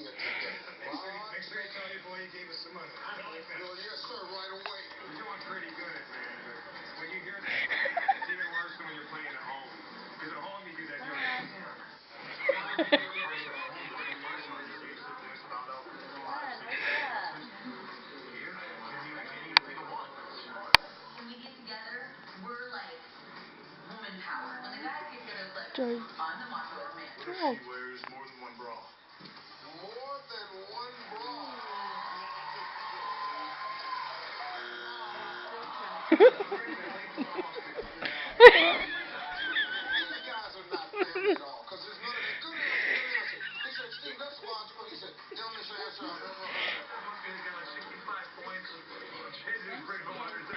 here today. Make sure you tell your boy you gave us some money. I like that. Well, yes, sir, right away. You're doing pretty good, man. But when you hear that, it's even worse than when you're playing at home. Because at home you do that. When we get together, we're like woman power. When the guys get together, it's like, I'm the macho man. What if she wears more than one bra? More than one bra. These guys are not family at all. Because there's none of that. Good answer. He said, Steve, that's logical. He said, tell me your answer I've ever heard. He's got like 65 points. His is pretty 135.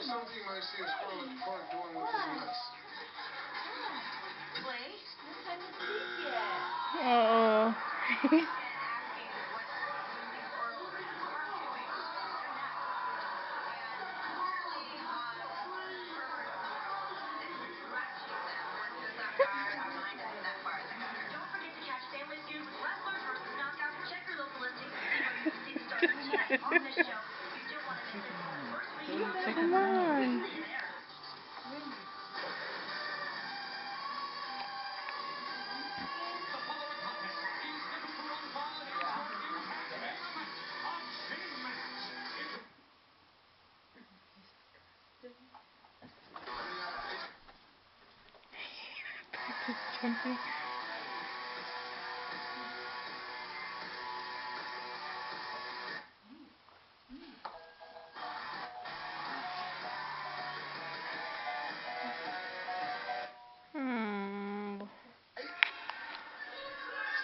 Something you might see a squirrel at the park doing which is nice. Play? No time to sleep yet. Oh. Asking what Lucy Squirrel is doing. They're nuts. And clearly, Herbert is scratching them. Once goes that far, our mind isn't that far in the gutter. Don't forget to catch Family Feud with Wrestlers versus Knockouts. Check your local listings to see where you can see the stars tonight on this show. You don't want to miss it. First week, Come on. Jumping.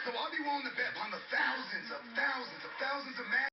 So I'll be willing to bet on the